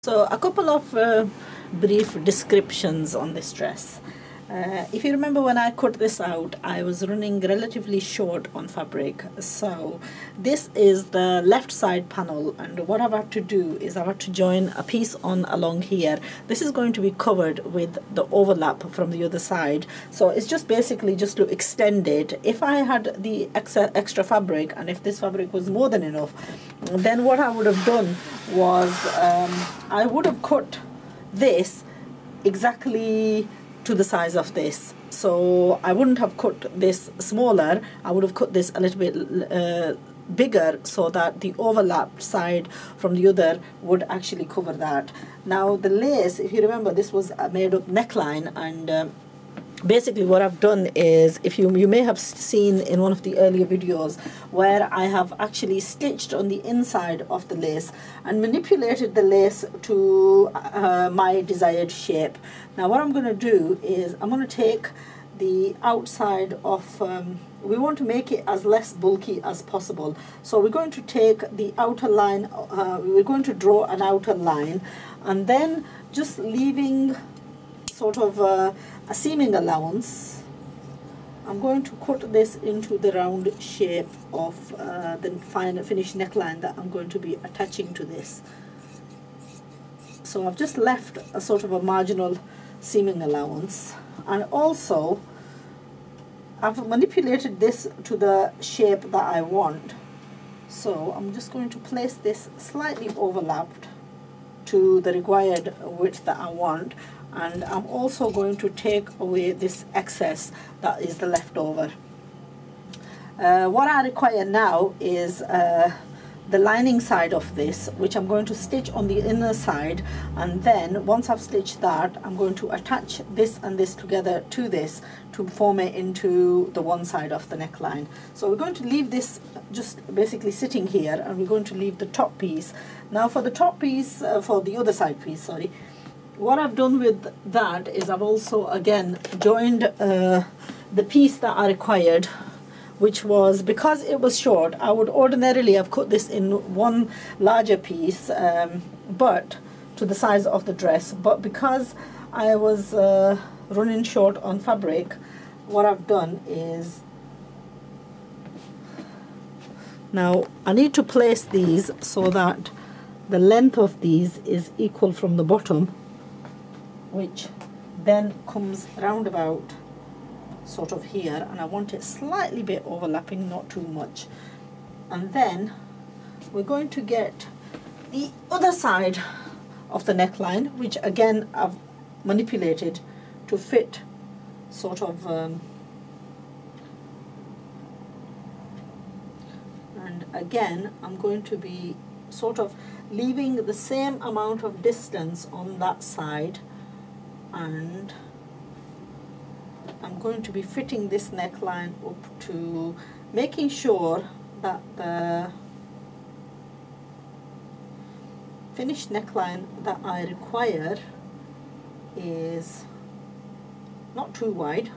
So a couple of brief descriptions on this dress. If you remember when I cut this out, I was running relatively short on fabric. So this is the left side panel, and what I've had to do is I've had to join a piece on along here. This is going to be covered with the overlap from the other side. So it's just basically just to extend it. If I had the extra fabric, and if this fabric was more than enough, then what I would have done was I would have cut this exactly to the size of this. So I wouldn't have cut this smaller, I would have cut this a little bit bigger so that the overlapped side from the other would actually cover that. Now the lace, if you remember, this was a made up neckline, and basically what I've done is, if you may have seen in one of the earlier videos where I have actually stitched on the inside of the lace and manipulated the lace to my desired shape. Now what I'm going to do is I'm going to take the outside of we want to make it as less bulky as possible, so we're going to take the outer line, we're going to draw an outer line, and then just leaving sort of a seaming allowance, I'm going to cut this into the round shape of the final finished neckline that I'm going to be attaching to this. So I've just left a sort of a marginal seaming allowance, and also I've manipulated this to the shape that I want. So I'm just going to place this slightly overlapped to the required width that I want, and I'm also going to take away this excess that is the leftover. What I require now is the lining side of this, which I'm going to stitch on the inner side, and then once I've stitched that, I'm going to attach this and this together to this to form it into the one side of the neckline. So we're going to leave this just basically sitting here, and we're going to leave the top piece. Now for the top piece, for the other side piece, sorry, what I've done with that is I've also again joined the piece that I required, which was, because it was short, I would ordinarily have cut this in one larger piece, but to the size of the dress, but because I was running short on fabric, what I've done is, now I need to place these so that the length of these is equal from the bottom, which then comes round about sort of here, and I want it slightly bit overlapping, not too much. And then we're going to get the other side of the neckline, which again I've manipulated to fit sort of and again I'm going to be sort of leaving the same amount of distance on that side, and I'm going to be fitting this neckline up to making sure that the finished neckline that I require is not too wide,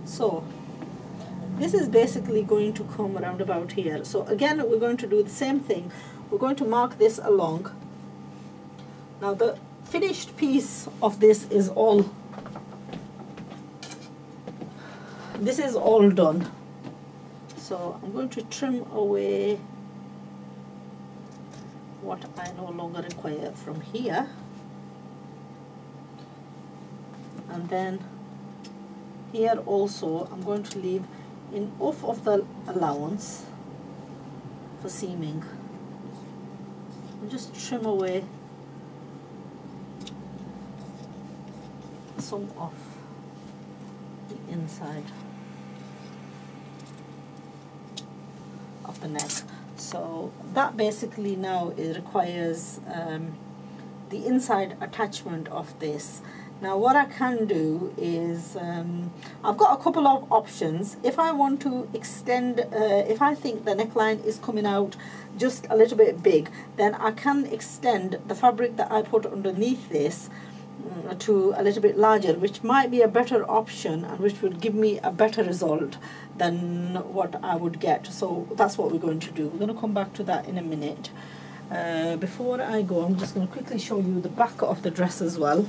so this is basically going to come around about here. So again we're going to do the same thing. We're going to mark this along. Now the finished piece of this is all done, so I'm going to trim away what I no longer require from here, and then here also I'm going to leave enough of the allowance for seaming, and just trim away some of the inside of the neck. So that basically now it requires the inside attachment of this. Now what I can do is, I've got a couple of options. If I want to extend, if I think the neckline is coming out just a little bit big, then I can extend the fabric that I put underneath this to a little bit larger, which might be a better option and which would give me a better result than what I would get. So that's what we're going to do. We're going to come back to that in a minute. Before I go, I'm just going to quickly show you the back of the dress as well.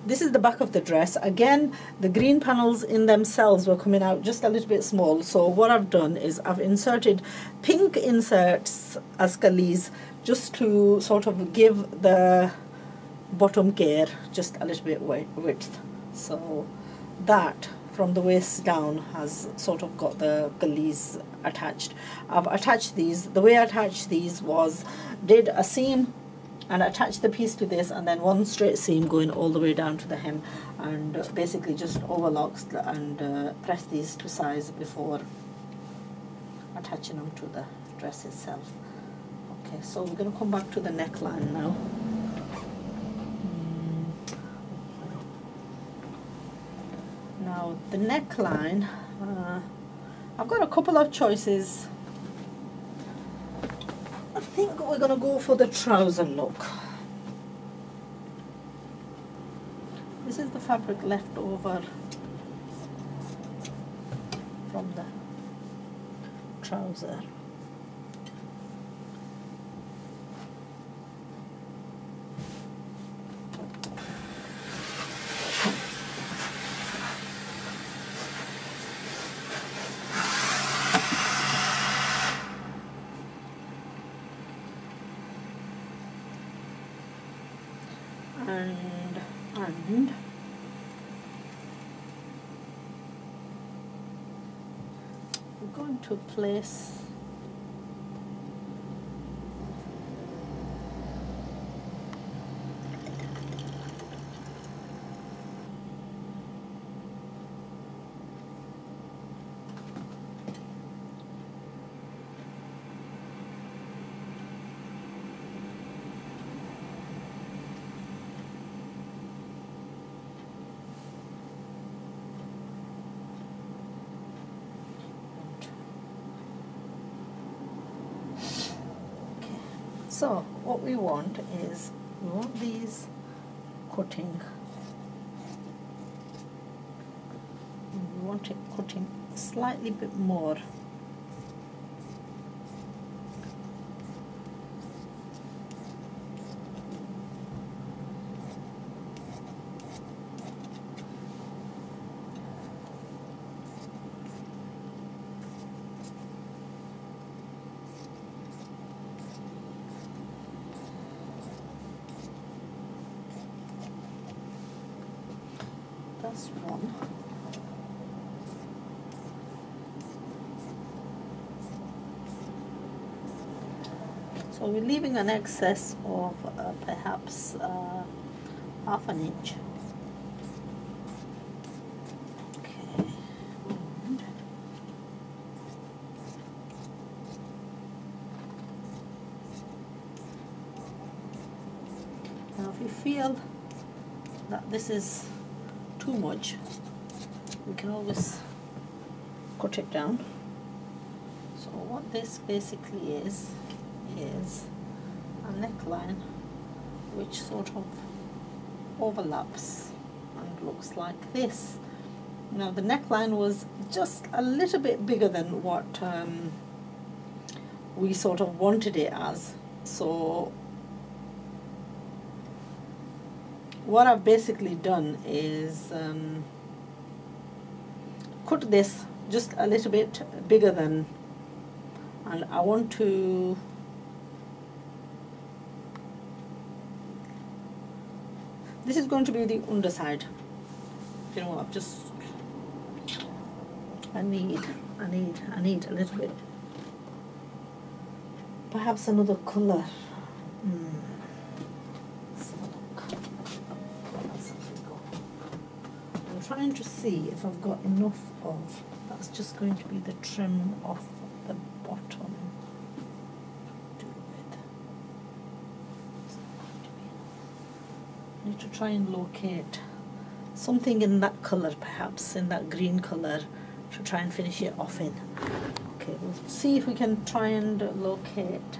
This is the back of the dress. Again, the green panels in themselves were coming out just a little bit small. So what I've done is I've inserted pink inserts as gullies just to sort of give the bottom gear just a little bit width. So that from the waist down has sort of got the gullies attached. I've attached these. The way I attached these was did a seam and attach the piece to this, and then one straight seam going all the way down to the hem, and basically just overlocks and press these to size before attaching them to the dress itself. Okay, so we're going to come back to the neckline now. Now the neckline, I've got a couple of choices. I think we're going to go for the trouser look. This is the fabric left over from the trouser. And we're going to place so what we want is, we want these cutting, and we want it cutting slightly bit more. That's one. So we're leaving an excess of perhaps half an inch. Okay. Now if you feel that this is too much, we can always cut it down. So what this basically is a neckline which sort of overlaps and looks like this. Now the neckline was just a little bit bigger than what we sort of wanted it as. So what I've basically done is cut this just a little bit bigger than, and I want to this is going to be the underside. You know, I've just I need a little bit, perhaps another colour. I'm trying to see if I've got enough of, that's just going to be the trim of the bottom. need to try and locate something in that color, perhaps in that green color, to try and finish it off in. Okay, we'll see if we can try and locate